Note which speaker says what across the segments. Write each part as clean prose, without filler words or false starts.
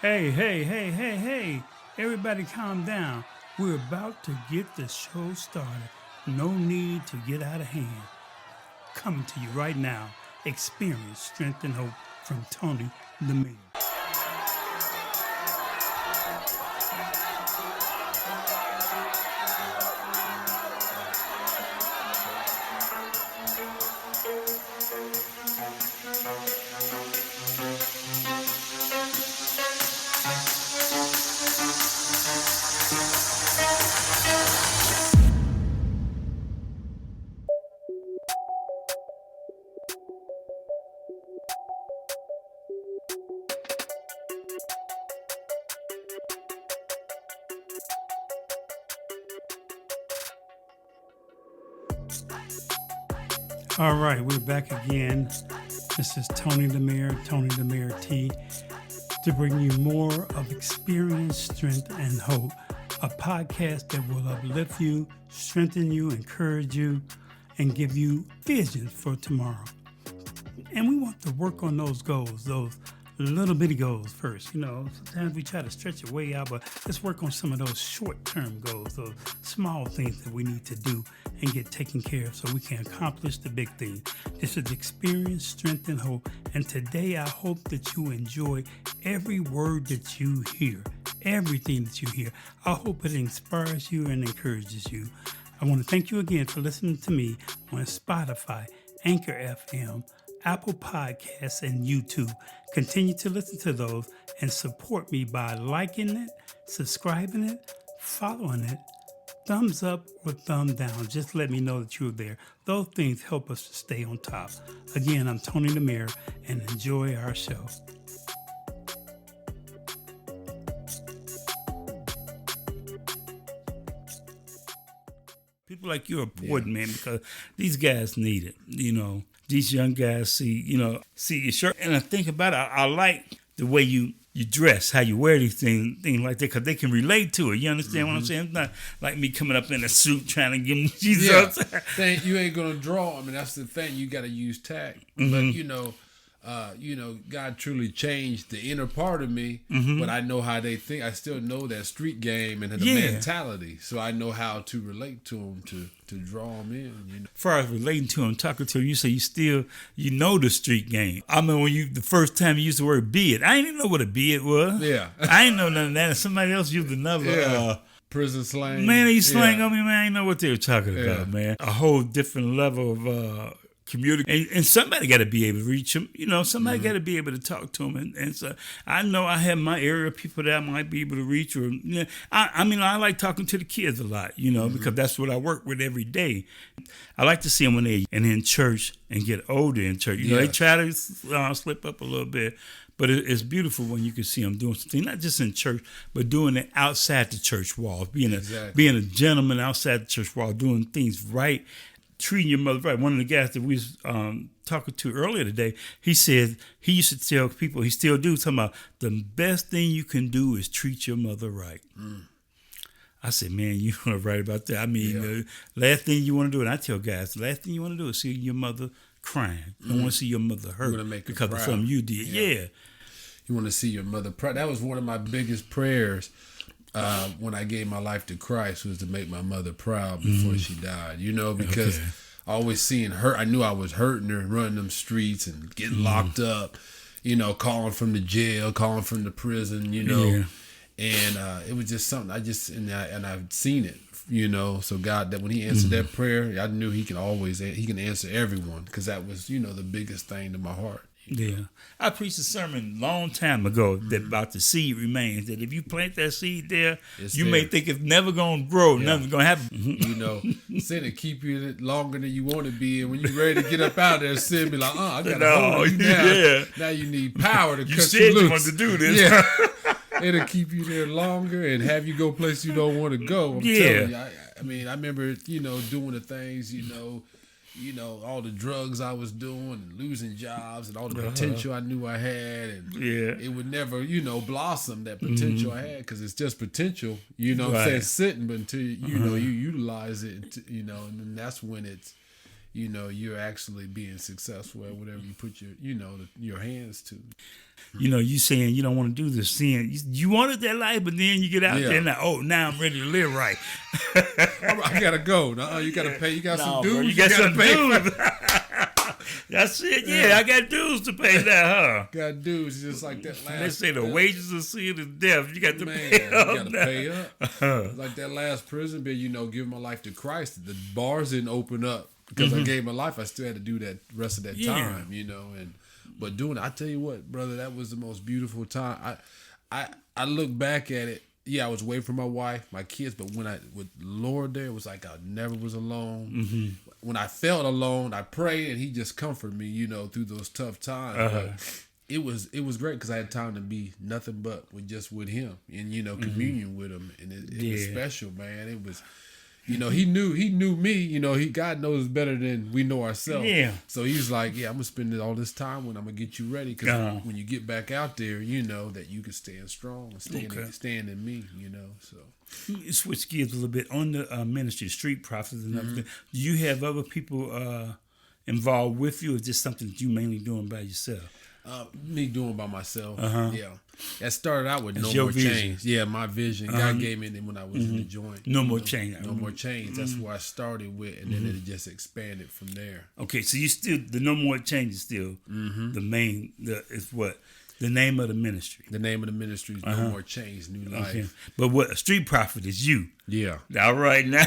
Speaker 1: Hey. Everybody calm down. We're about to get the show started. No need to get out of hand. Coming to you right now, experience, strength, and hope from Tony the Mayor. All right, we're back again. This is Tony the Mayor T, to bring you more of experience, strength, and hope. A podcast that will uplift you, strengthen you, encourage you, and give you visions for tomorrow. And we want to work on those goals, those little bitty goals first. You know, sometimes we try to stretch it way out, but let's work on some of those short-term goals, those small things that we need to do and get taken care of so we can accomplish the big thing. This is experience, strength, and hope. And today I hope that you enjoy every word that you hear, everything that you hear. I hope it inspires you and encourages you. I want to thank you again for listening to me on Spotify, Anchor FM, Apple Podcasts, and YouTube. Continue to listen to those and support me by liking it, subscribing it, following it, thumbs up or thumb down. Just let me know that you're there. Those things help us to stay on top. Again, I'm Tony the Mayor, and enjoy our show. People like you are important, man, because these guys need it, you know. These young guys see your shirt. And I think about it, I like the way you dress, how you wear these things like that, because they can relate to it. You understand what I'm saying? It's not like me coming up in a suit trying to give them Jesus.
Speaker 2: Yeah, you ain't going to draw. I mean, that's the thing. You got to use tact. Mm-hmm. But, God truly changed the inner part of me, but I know how they think. I still know that street game and the mentality. So I know how to relate to them, to draw them in. You know?
Speaker 1: As far as relating to them, talking to them, you say you know the street game. I mean, when the first time you used the word bid, I didn't even know what a bid was.
Speaker 2: Yeah.
Speaker 1: I didn't know none of that. And somebody else used another.
Speaker 2: Prison slang.
Speaker 1: Man, they slang on me, man. I didn't know what they were talking about, man. A whole different level of community, and somebody got to be able to reach them. You know, somebody got to be able to talk to them, and so I know I have my area of people that I might be able to reach. Or I like talking to the kids a lot, you know, because that's what I work with every day. I like to see them when they're in church and get older in church. You know, they try to slip up a little bit. But it's beautiful when you can see them doing something, not just in church, but doing it outside the church walls, being a gentleman outside the church wall, doing things right, treating your mother right. One of the guys that we was talking to earlier today, he said he used to tell people, he still do, talking about the best thing you can do is treat your mother right. I said, man, you are right about that. I mean, the last thing you want to do, and I tell guys, the last thing you want to do is see your mother crying. You don't want to see your mother hurt because of something you did. Yeah.
Speaker 2: You want to see your mother proud. That was one of my biggest prayers when I gave my life to Christ, was to make my mother proud before she died. You know, because I always seeing her. I knew I was hurting her, running them streets and getting locked up. You know, calling from the jail, calling from the prison. You know, and it was just something and I've seen it. You know, so God, that when He answered that prayer, I knew He can answer everyone, because that was, you know, the biggest thing to my heart.
Speaker 1: Yeah. I preached a sermon a long time ago that about the seed remains, that if you plant that seed there, may think it's never going to grow, nothing's going to happen.
Speaker 2: You know, sin will keep you longer than you want to be, and when you're ready to get up out there, sin be like, I got to hold you now. Now you need power to cut you loose.
Speaker 1: You said you wanted to do this.
Speaker 2: Yeah. It'll keep you there longer and have you go places you don't want to go. I'm telling you. I mean, I remember, you know, doing the things, you know, all the drugs I was doing and losing jobs and all the potential I knew I had. And it would never, you know, blossom, that potential I had, because it's just potential, you know what I'm saying, sitting, but until, you know, you utilize it, you know, and then that's when you're actually being successful at whatever you put your hands to.
Speaker 1: You saying you don't want to do the sin. You wanted that life, but then you get out there and now I'm ready to live right.
Speaker 2: I gotta go. No, you gotta pay. You got some dues.
Speaker 1: Bro, you got some dues. That's it. Yeah, I got dues to pay now, huh?
Speaker 2: Got dues just like that last.
Speaker 1: They say the wages of sin is death. You got to pay up.
Speaker 2: You got to pay up. Like that last prison bill, giving my life to Christ. The bars didn't open up because I gave my life. I still had to do that rest of that time, But doing it, I tell you what, brother, that was the most beautiful time. I look back at it. Yeah, I was away from my wife, my kids, but when with the Lord there, it was like I never was alone. Mm-hmm. When I felt alone, I prayed, and He just comforted me, through those tough times. But it was great because I had time to be nothing but with Him and communion with Him, and it was special, man. It was. He knew me. God knows better than we know ourselves. Yeah. So He's like, I'm gonna spend all this time when I'm gonna get you ready, because when you get back out there, that you can stand strong and stand in me. So
Speaker 1: switch gears a little bit on the ministry, street prophets and everything. Do you have other people involved with you, or is this something that you mainly doing by yourself?
Speaker 2: Me doing by myself. Yeah. That started out with No More Chains. Yeah, my vision. God gave me it when I was in the joint.
Speaker 1: No More Chains.
Speaker 2: No More Chains. That's where I started with, and then it just expanded from there.
Speaker 1: Okay, so you still, the No More Chains is still the main, is what? The name of the ministry.
Speaker 2: The name of the ministry is No More Chains, New Life. Okay.
Speaker 1: But what a street prophet is you.
Speaker 2: Yeah.
Speaker 1: All right now.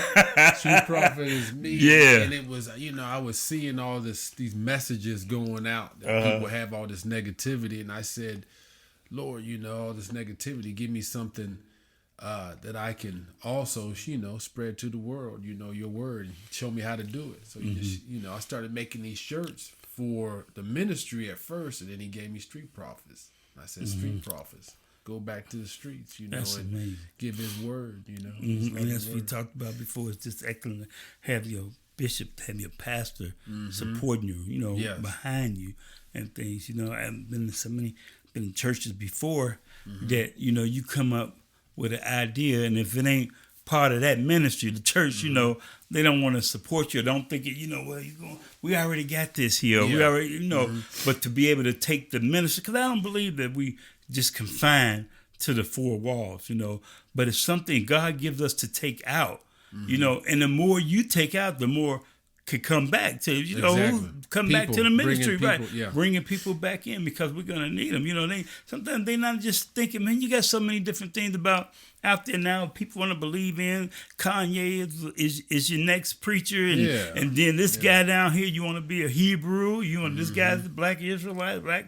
Speaker 2: Street prophet is me.
Speaker 1: Yeah.
Speaker 2: And it was, I was seeing all these messages going out. That people have all this negativity. And I said, Lord, all this negativity, give me something that I can also, spread to the world, your word. Show me how to do it. So, I started making these shirts for the ministry at first, and then He gave me street prophets. I said, street prophets, go back to the streets,
Speaker 1: that's
Speaker 2: and
Speaker 1: amazing.
Speaker 2: Give His word,
Speaker 1: And that's what we talked about before. It's just excellent to have your bishop, have your pastor supporting you,
Speaker 2: yes.
Speaker 1: behind you and things. I've been in churches before that, you come up with an idea, and if it ain't part of that ministry, the church, they don't want to support you. Don't think it, we already got this here. Yeah. We already, but to be able to take the ministry, because I don't believe that we just confine to the four walls, but it's something God gives us to take out, and the more you take out, the more could come back to, come back to the ministry, right? Bringing people back in, because we're going to need them. Sometimes they're not just thinking, man, you got so many different things out there now people want to believe in. Kanye is your next preacher, and then this guy down here, you want to be a Hebrew, this guy's the black Israelite, black,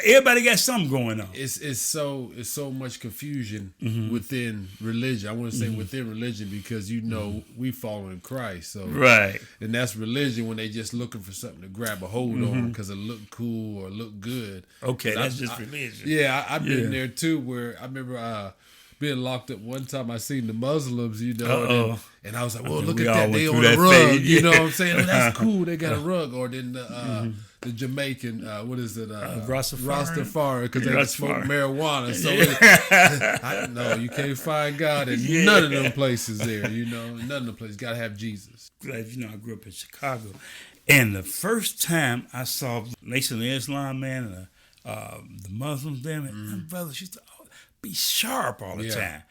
Speaker 1: everybody got something going on.
Speaker 2: It's so much confusion within religion. I want to say within religion, because we follow in Christ, so
Speaker 1: right.
Speaker 2: And that's religion when they just looking for something to grab a hold on because it look cool or look good.
Speaker 1: Okay, that's just religion.
Speaker 2: Yeah, I've been there too, where I remember being locked up one time. I seen the Muslims, and I was like, well, look at that, they on a rug, you know what I'm saying? Oh, that's cool, they got a rug. Or then the Jamaican, what is it? Rastafari, because they smoke marijuana. So I don't know, you can't find God in none of them places there, none of the places. Got to have Jesus.
Speaker 1: I grew up in Chicago, and the first time I saw Nation of Islam, man, and the Muslims, my brothers used to be sharp all the time.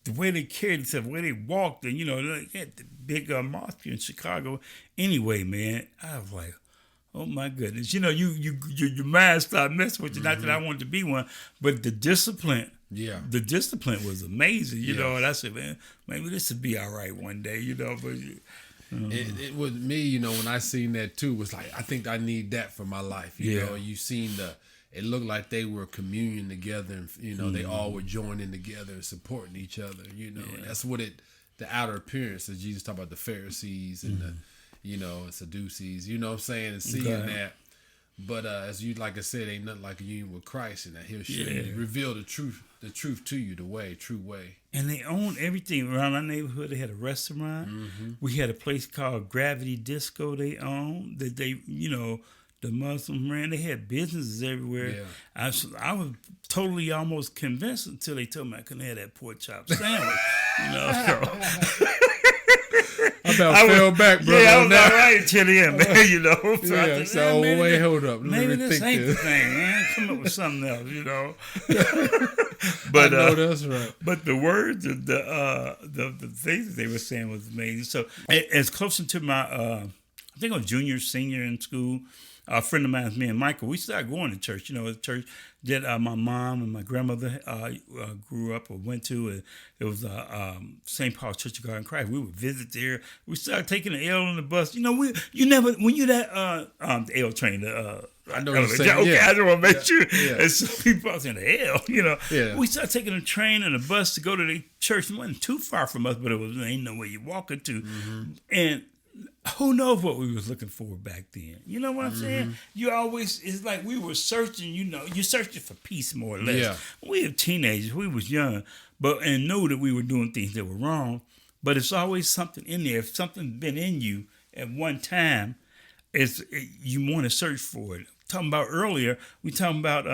Speaker 1: The way they carried themselves, the way they walked, and they had the big mosque in Chicago. Anyway, man, I was like, oh my goodness, your mind started messing with you. Not that I wanted to be one, but the discipline. Yeah, the discipline was amazing. And I said, man, maybe this would be all right one day. But.
Speaker 2: It with me, when I seen that too, was like, I think I need that for my life. You seen it looked like they were communion together, and they all were joining together and supporting each other. And that's what the outer appearance, as Jesus talked about the Pharisees and the Sadducees. You know what I'm saying, and seeing that. But as you, like I said, ain't nothing like a union with Christ, and that He'll show you, reveal the truth to you, true way. And
Speaker 1: they own everything around our neighborhood. They had a restaurant. We had a place called Gravity Disco. They owned that they, the Muslims ran. They had businesses everywhere. Yeah. I was totally almost convinced until they told me I couldn't have that pork chop sandwich.
Speaker 2: I about fell back, brother.
Speaker 3: Yeah, I was all right until the end, man. You know. So
Speaker 2: yeah.
Speaker 3: I
Speaker 2: So wait, hold up.
Speaker 3: Maybe this ain't the thing, man. Come up with something else, you know. But
Speaker 2: I know that's right.
Speaker 3: But the words of the things that they were saying was amazing. So as closer to my I think I was junior, senior in school. A friend of mine, me and Michael, we started going to church. You know, a church that my mom and my grandmother grew up or went to. It was St. Paul's Church of God in Christ. We would visit there. We started taking the L on the bus. You know, when you that the L train,
Speaker 2: I know what you're saying.
Speaker 3: Okay,
Speaker 2: yeah.
Speaker 3: I just want to make sure.
Speaker 2: Yeah.
Speaker 3: And some people are saying the L, you know.
Speaker 2: Yeah.
Speaker 3: We started taking a train and a bus to go to the church. It wasn't too far from us, but ain't no way you're walking to. And who knows what we was looking for back then? You know what I'm saying? You always, it's like we were searching, you know, you're searching for peace more or less.
Speaker 2: Yeah.
Speaker 3: We were teenagers, we was young, and knew that we were doing things that were wrong, but it's always something in there. If something's been in you at one time, you want to search for it. Talking about earlier, we talking about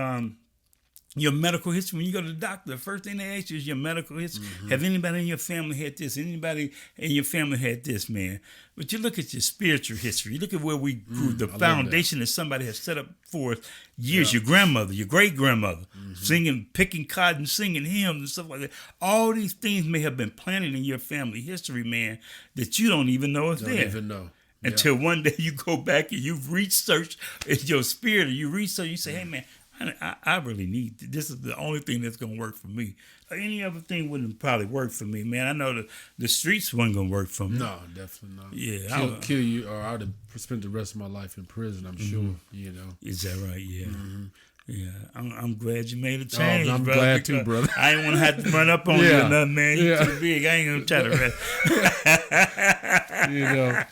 Speaker 3: your medical history. When you go to the doctor, the first thing they ask you is your medical history. Have anybody in your family had this? Anybody in your family had this, man? But you look at your spiritual history. You look at where we grew, the foundation that somebody has set up for us years. Your grandmother, your great-grandmother, singing, picking cotton, singing hymns and stuff like that. All these things may have been planted in your family history, man, that you don't even know is there.
Speaker 2: Don't even know.
Speaker 3: Until one day you go back and you've researched in your spirit, and you research, you say, hey, man, I really need this. Is the only thing that's gonna work for me. Any other thing wouldn't probably work for me, man. I know the streets wasn't gonna work for me.
Speaker 2: No, definitely not.
Speaker 3: Yeah,
Speaker 2: kill you, or I'd have spent the rest of my life in prison. I'm sure. You know.
Speaker 3: Is that right? Yeah. Yeah, I'm glad you made a change,
Speaker 2: I'm
Speaker 3: brother.
Speaker 2: glad too, brother.
Speaker 3: I ain't want to have to run up on you or nothing, man. You too big. I ain't gonna try to rest.
Speaker 2: You know.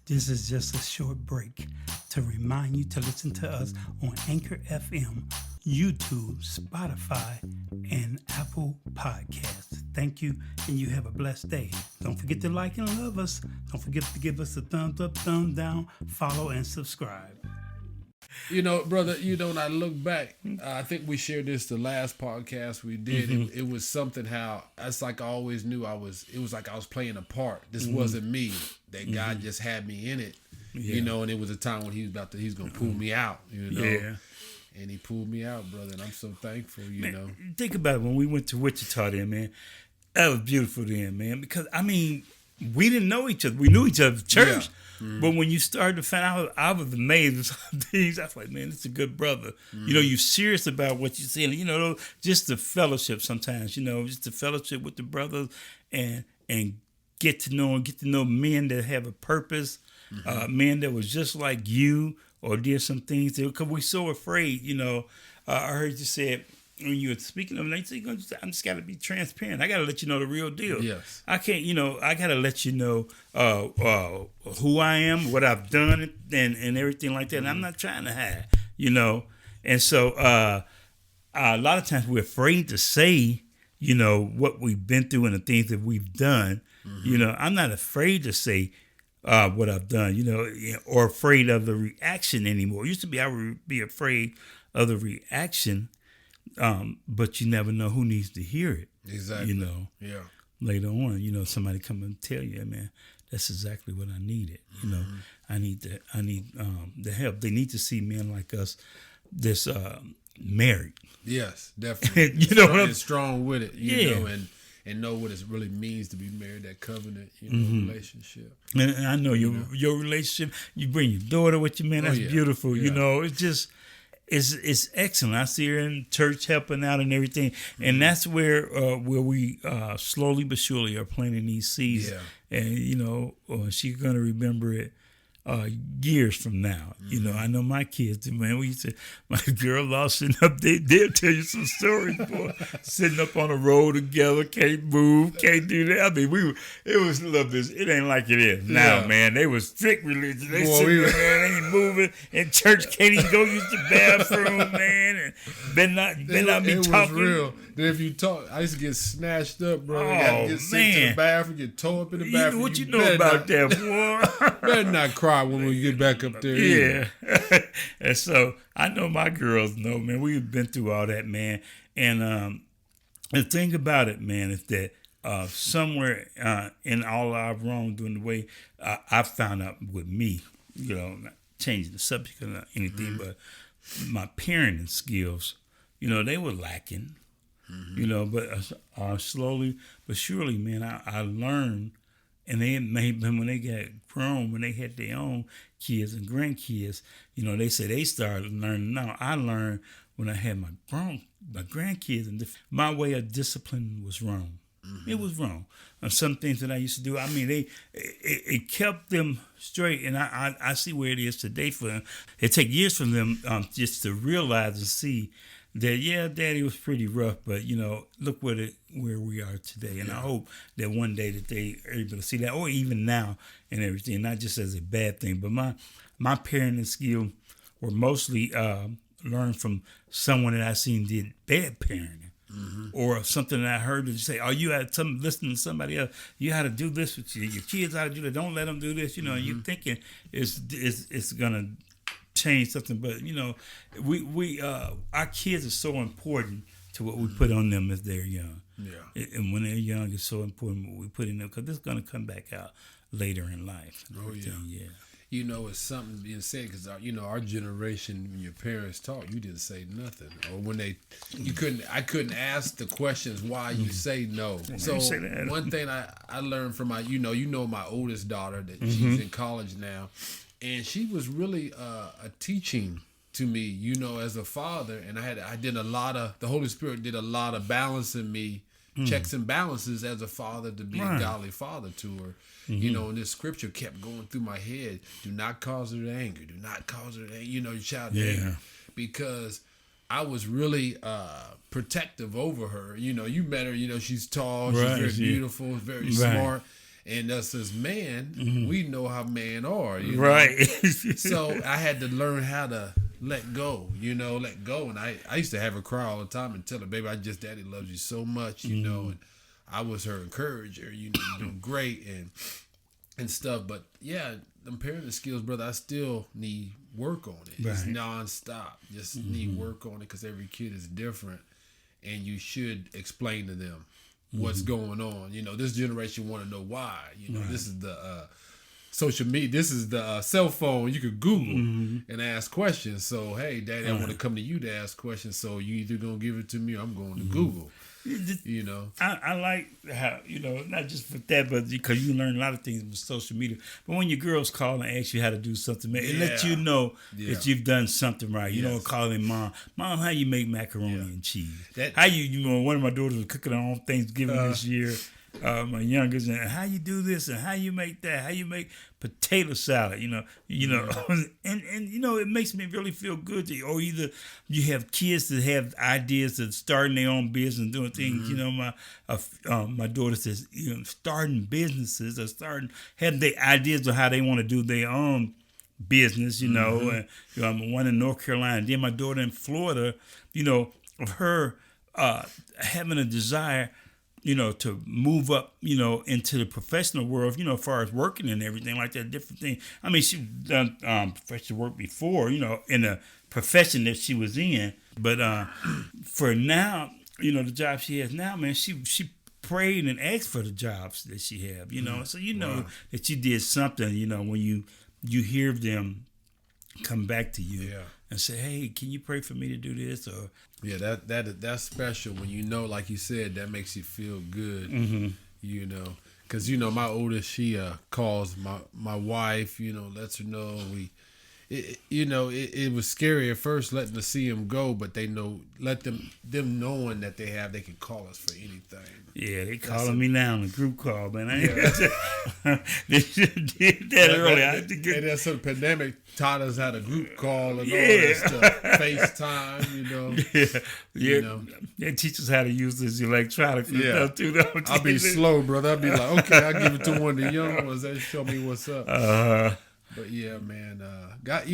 Speaker 1: This is just a short break to remind you to listen to us on Anchor FM, YouTube, Spotify, and Apple Podcasts. Thank you, and you have a blessed day. Don't forget to like and love us. Don't forget to give us a thumbs up, thumbs down, follow, and subscribe.
Speaker 2: You know, brother, when I look back, I think we shared this the last podcast we did. It was something how, it's like I always knew it was like I was playing a part. This wasn't me. That God just had me in it, you know, and it was a time when he's going to pull me out, you know. Yeah. And he pulled me out, brother, and I'm so thankful, you know.
Speaker 3: Think about it, when we went to Wichita then, man. That was beautiful then, man, because, I mean, we didn't know each other. We knew each other at church. Yeah. But when you started to find out, I was amazed with some things. I was like, man, this is a good brother. You know, you're serious about what you're saying. You know, just the fellowship sometimes, you know, just the fellowship with the brothers and get to know men that have a purpose, men that was just like you or did some things. Because we're so afraid, you know. I heard you say when you were speaking of them, I'm just got to be transparent. I got to let you know the real deal.
Speaker 2: Yes.
Speaker 3: I can't, you know, I got to let you know who I am, what I've done, and everything like that. And I'm not trying to hide, you know. And so a lot of times we're afraid to say, you know, what we've been through and the things that we've done. You know, I'm not afraid to say what I've done, you know, or afraid of the reaction anymore. It used to be I would be afraid of the reaction. But you never know who needs to hear it.
Speaker 2: Exactly.
Speaker 3: You know.
Speaker 2: Yeah.
Speaker 3: Later on, you know, somebody come and tell you, man, that's exactly what I needed. You know, I need the help. They need to see men like us that's married.
Speaker 2: Yes, definitely.
Speaker 3: You know what I'm
Speaker 2: strong with it, you know, and know what it really means to be married, that covenant, you know, relationship.
Speaker 3: And I know your relationship, you bring your daughter with you, man, that's beautiful. Yeah. You know, it's just it's excellent. I see her in church helping out and everything, and that's where we slowly but surely are planting these seeds. Yeah. And you know, she's gonna remember it years from now. You know, I know my kids, man. We used to, my girl-in-law sitting up, they'll tell you some stories, boy. Sitting up on the road together, can't move, can't do that. I mean, it was a little bit, it ain't like it is now, man. They was strict religion. They sitting there, man, ain't moving. In church, can't even go use the bathroom, man. And better not be talking.
Speaker 2: It was real. Then if you talk, I used to get snatched up, bro. I got to get sent to the bathroom, get tore up in the bathroom.
Speaker 3: What you know about that, boy?
Speaker 2: Better not cry when we get back up there.
Speaker 3: Yeah. And so I know my girls know, man, we've been through all that, man. And the thing about it, man, is that somewhere in all our wrongdoing, the way I found out with me, not changing the subject or anything, but my parenting skills, they were lacking, but slowly but surely, man, I learned, and when they got grown, when they had their own kids and grandkids, they said they started learning. Now I learned when I had my grandkids, and my way of discipline was wrong. Mm-hmm. It was wrong. Some things that I used to do, it kept them straight, and I see where it is today for them. It takes years for them just to realize and see that, yeah, Daddy was pretty rough, but, look where we are today. And I hope that one day that they are able to see that, or even now and everything, not just as a bad thing. But my parenting skills were mostly learned from someone that I seen did bad parenting. Mm-hmm. Or something that I heard that you say, you had listening to somebody else, you had to do this with your kids, how to do that, don't let them do this, and you're thinking it's gonna change something, but we our kids are so important to what we put on them as they're young. Yeah. And when they're young, it's so important what we put in them, because it's gonna come back out later in life.
Speaker 2: Oh yeah. It's something being said, because our generation, when your parents talk, you didn't say nothing, or when I couldn't ask the questions why you say no. So one thing I learned from my oldest daughter, that she's in college now, and she was really a teaching to me, as a father, and I did a lot of, the Holy Spirit did a lot of balancing me, checks and balances as a father, to be a godly father to her. And this scripture kept going through my head. Do not cause her to anger. Do not cause her to anger. Your child to anger. Because I was really protective over her. You met her, she's tall, she's very beautiful, very smart. And us as men, we know how men are.
Speaker 3: Right.
Speaker 2: So I had to learn how to let go, let go. And I used to have her cry all the time and tell her, baby, Daddy loves you so much, and I was her encourager, you're doing great and stuff. But yeah, them parenting skills, brother, I still need work on it. Right. It's nonstop. Just need work on it, because every kid is different, and you should explain to them what's going on. This generation want to know why. This is the social media. This is the cell phone. You could Google and ask questions. So, hey, Daddy, I want to come to you to ask questions. So you either gonna give it to me, or I'm going to Google.
Speaker 3: I like how, not just for that, but because you learn a lot of things with social media. But when your girls call and ask you how to do something, man, it lets you know that you've done something right. Calling Mom, how you make macaroni and cheese? How one of my daughters was cooking on Thanksgiving this year. My youngest, and how you do this and how you make that, how you make potato salad, and it makes me really feel good. Or either you have kids that have ideas of starting their own business and doing things. My daughter says, starting businesses or having their ideas of how they want to do their own business. And one in North Carolina, then my daughter in Florida. Of her having a desire, to move up, into the professional world, as far as working and everything like that, different thing. She's done professional work before, in a profession that she was in. But for now, the job she has now, man, she prayed and asked for the jobs that she have, So that you did something, when you hear them come back to you. Yeah. And say, hey, can you pray for me to do this? Or
Speaker 2: that's special when like you said, that makes you feel good. Because my oldest, she calls my wife, lets her know. It was scary at first letting her see him go, but they know, let them knowing that they can call us for anything.
Speaker 3: Yeah, they calling me now on a group call, man. They did that early.
Speaker 2: And that's the pandemic taught us how to group call and all that stuff. FaceTime,
Speaker 3: Yeah. They teach us how to use this electronics and stuff too.
Speaker 2: I'll be slow, brother. I'll be like, okay, I'll give it to one of the young ones. They show me what's up. But yeah, man, God,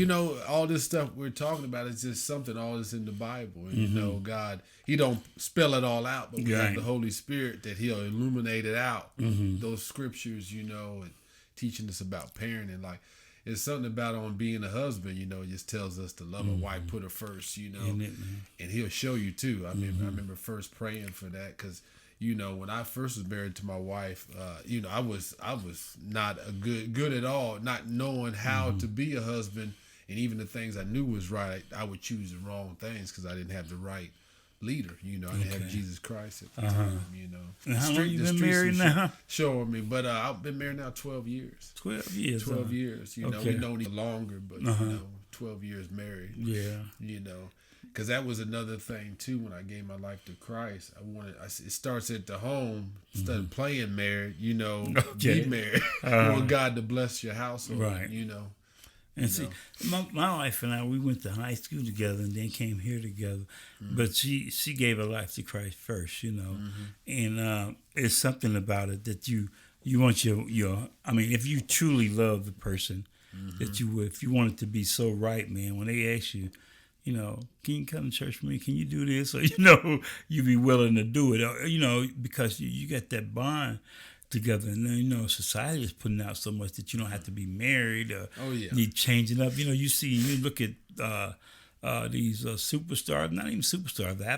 Speaker 2: all this stuff we're talking about is just something, all this in the Bible. And, God, He don't spell it all out, but we have the Holy Spirit that He'll illuminate it out. Those scriptures, and teaching us about parenting. Like, it's something about on being a husband, it just tells us to love a wife, put her first, and He'll show you too. I remember first praying for that, because you know, when I first was married to my wife, you know, I was not a good at all, not knowing how to be a husband, and even the things I knew was right, I would choose the wrong things because I didn't have the right leader. You know, I didn't have Jesus Christ at the time. You know,
Speaker 3: and how long you been married now?
Speaker 2: Showing me, but I've been married now 12 years.
Speaker 3: 12 years.
Speaker 2: 12 years. You know, we know any longer, but you know, 12 years married.
Speaker 3: Yeah.
Speaker 2: You know. Because that was another thing too. When I gave my life to Christ, it starts at the home. Instead of playing married, you know, be married. You want God to bless your household, right? You know,
Speaker 3: and see, my wife and I, we went to high school together, and then came here together. But she gave her life to Christ first, you know, and it's something about it that you want your. I mean, if you truly love the person, that you would, if you want it to be so right, man, when they ask you, you know, can you come to church for me? Can you do this? Or, you know, you be willing to do it. Or, you know, because you got that bond together. And then, you know, society is putting out so much that you don't have to be married or need changing up. You know, you look at these superstars, not even superstars, the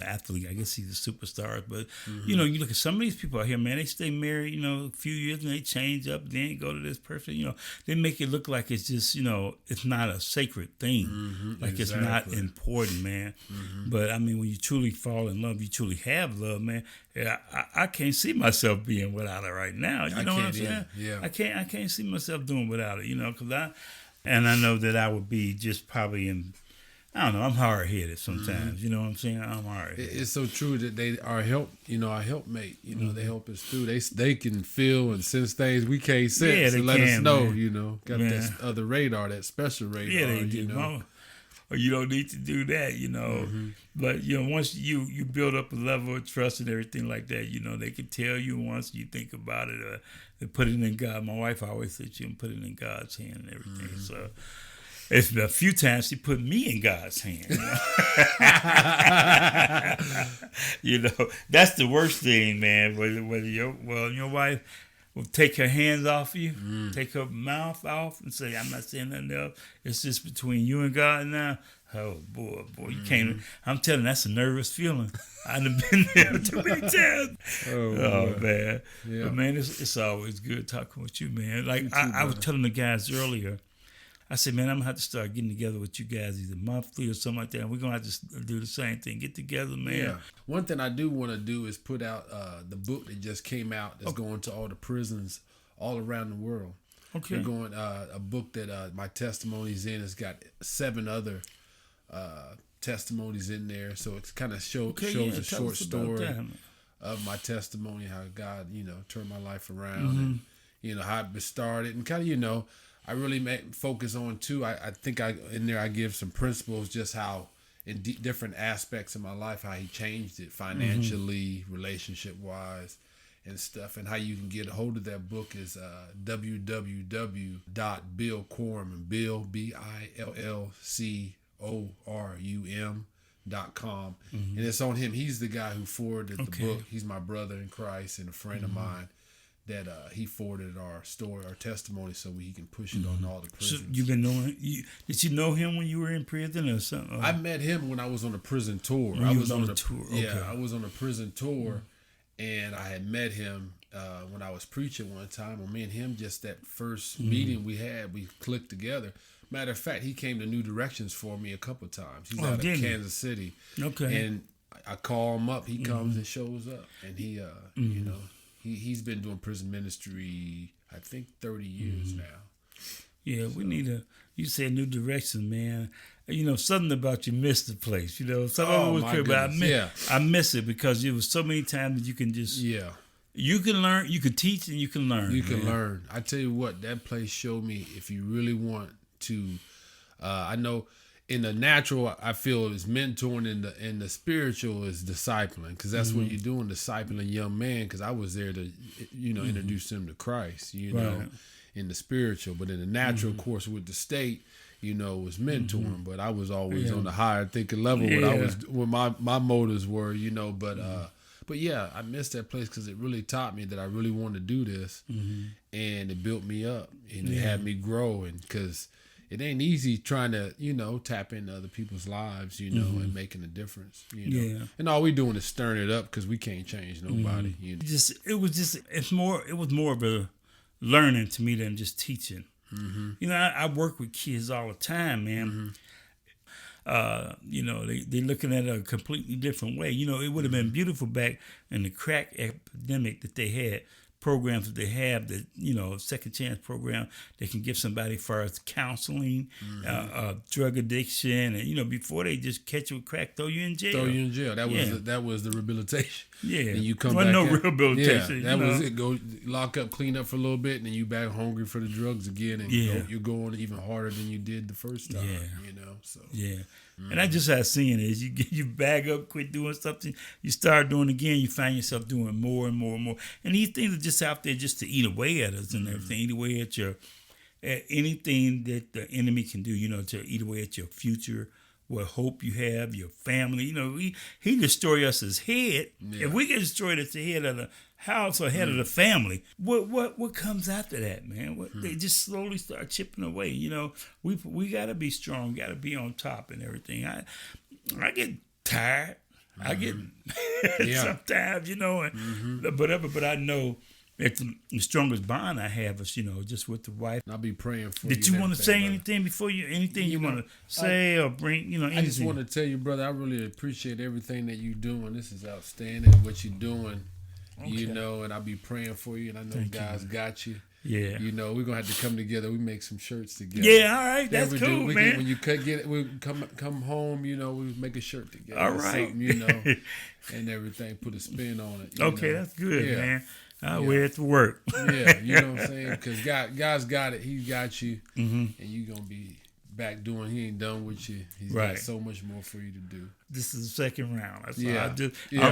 Speaker 3: athlete, I guess he's a superstar, but, you know, you look at some of these people out here, man, they stay married, you know, a few years and they change up, then go to this person, you know, they make it look like it's just, you know, it's not a sacred thing, like it's not important, man. But, I mean, when you truly fall in love, you truly have love, man, I can't see myself being without it right now, you know what I'm saying?
Speaker 2: Yeah.
Speaker 3: I can't see myself doing without it, you know, because I know that I would be just probably I don't know. I'm hard-headed sometimes. You know what I'm saying? I'm hard-headed.
Speaker 2: It's so true that they are our helpmate. You know, they help us through. They can feel and sense things we can't sense and let us know. Man. You know, got that other radar, that special radar.
Speaker 3: Yeah, they
Speaker 2: do.
Speaker 3: You know, or you don't need to do that. You know, but you know, once you build up a level of trust and everything like that, you know, they can tell you once you think about it. They put it in God. My wife always said you can put it in God's hand and everything. So. It's been a few times she put me in God's hand. You know, you know that's the worst thing, man. Whether your wife will take her hands off you, take her mouth off, and say, "I'm not saying nothing else. It's just between you and God now." Oh boy, you can't. I'm telling you, that's a nervous feeling. I've been there too many times. Oh man, but man, it's always good talking with you, man. Like I was telling the guys earlier. I said, man, I'm going to have to start getting together with you guys either monthly or something like that. And we're going to have to do the same thing. Get together, man. Yeah.
Speaker 2: One thing I do want to do is put out the book that just came out that's going to all the prisons all around the world. Okay. We're going, a book that my testimony's in. It's got 7 other testimonies in there. So it kind of shows a short story of my testimony, how God, you know, turned my life around and, you know, how it started and kind of, you know, I really focus on too. I think in there I give some principles, just how in different aspects of my life, how he changed it financially, relationship wise, and stuff. And how you can get a hold of that book is www.billcorum, Bill BILLCORUM.com, and it's on him. He's the guy who forwarded the book. He's my brother in Christ and a friend of mine. That he forwarded our story, our testimony, so he can push it on all the prisons.
Speaker 3: So you've been knowing? Did you know him when you were in prison or something?
Speaker 2: I met him when I was on a prison tour.
Speaker 3: I was on a tour. Okay.
Speaker 2: Yeah, I was on a prison tour, and I had met him when I was preaching one time. And me and him, just that first meeting we had, we clicked together. Matter of fact, he came to New Directions for me a couple of times. He's out of Kansas City. Okay. And I call him up. He comes and shows up, and he, you know. He's been doing prison ministry, I think, 30 years now.
Speaker 3: Yeah, we need you said New Direction, man. You know, something about you missed the place. You know, something was good, but I miss it because it was so many times that you can just... Yeah. You can learn, you can teach, and you can learn.
Speaker 2: You can learn. I tell you what, that place showed me if you really want to... I know... In the natural, I feel is mentoring, in the spiritual is discipling, because that's what you're doing, discipling young man. Because I was there to, you know, introduce them to Christ, you know, in the spiritual. But in the natural, of course, with the state, you know, was mentoring. But I was always on the higher thinking level. What my motives were, you know. But yeah, I missed that place because it really taught me that I really wanted to do this, and it built me up and it had me grow, and because. it ain't easy trying to, tap into other people's lives, and making a difference,
Speaker 3: Yeah.
Speaker 2: And all we doing is stirring it up because we can't change nobody.
Speaker 3: It was more of a learning to me than just teaching. I work with kids all the time, man. They're looking at it a completely different way. It would have been beautiful back in the crack epidemic that they had. Programs that they have that, second chance program, they can give somebody for counseling, drug addiction, and, before they just catch you with crack, throw you in jail.
Speaker 2: That was the rehabilitation.
Speaker 3: Yeah.
Speaker 2: And you come
Speaker 3: back. No
Speaker 2: Yeah,
Speaker 3: rehabilitation.
Speaker 2: that was it. Go lock up, clean up for a little bit, and then you back hungry for the drugs again, and you're going even harder than you did the first time. So.
Speaker 3: Yeah. And I just have seen it. As you bag up, quit doing something, you start doing it again, you find yourself doing more and more and more. And these things are just out there just to eat away at us and everything, eat away at anything that the enemy can do, to eat away at your future, what hope you have, your family. He destroy us as head. Yeah. If we get destroyed as the head of the house or head of the family, what comes after that, man? They just slowly start chipping away. We got to be strong, got to be on top and everything. I get tired. I get sometimes, and whatever. But I know that the strongest bond I have is, just with the wife.
Speaker 2: I'll be praying for you.
Speaker 3: Did you want to say anything before anything you want to say or bring, anything?
Speaker 2: I just want to tell you, brother, I really appreciate everything that you're doing. This is outstanding, what you're doing, and I'll be praying for you, and I know God's got you.
Speaker 3: Yeah.
Speaker 2: We're going to have to come together. We make some shirts together.
Speaker 3: Yeah, all right. That's cool, man.
Speaker 2: When you we come home, we make a shirt together.
Speaker 3: All right.
Speaker 2: And everything, put a spin on it.
Speaker 3: Okay, that's good, man. I'll wear it to work.
Speaker 2: Yeah, you know what I'm saying? Because God's got it. He's got you. And you're going to be back doing. He ain't done with you. He's got so much more for you to do.
Speaker 3: This is the second round. That's I'm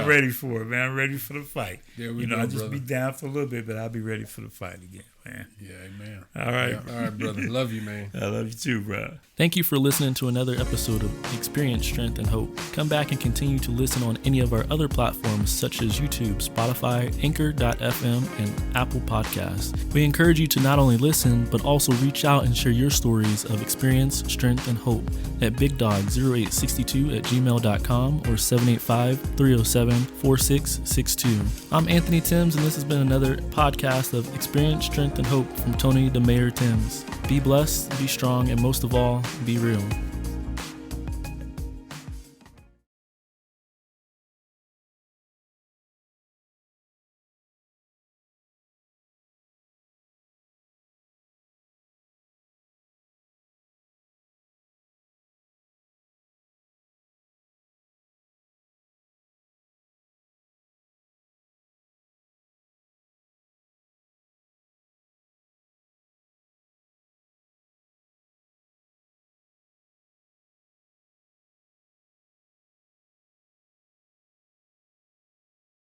Speaker 3: ready for it, man. I'm ready for the fight.
Speaker 2: There we go,
Speaker 3: I'll just
Speaker 2: brother.
Speaker 3: be down for a little bit, but I'll be ready for the fight again, man.
Speaker 2: Yeah, amen.
Speaker 3: All right.
Speaker 2: Yeah, all right, brother. Love you, man.
Speaker 3: I love you too, bro.
Speaker 4: Thank you for listening to another episode of Experience, Strength, and Hope. Come back and continue to listen on any of our other platforms such as YouTube, Spotify, Anchor.fm, and Apple Podcasts. We encourage you to not only listen, but also reach out and share your stories of experience, strength, and hope at bigdog0862@gmail.com or 785-307-4662. I'm Anthony Timms, and this has been another podcast of Experience, Strength, and Hope from Tony the Mayor Timms. Be blessed, be strong, and most of all, be real.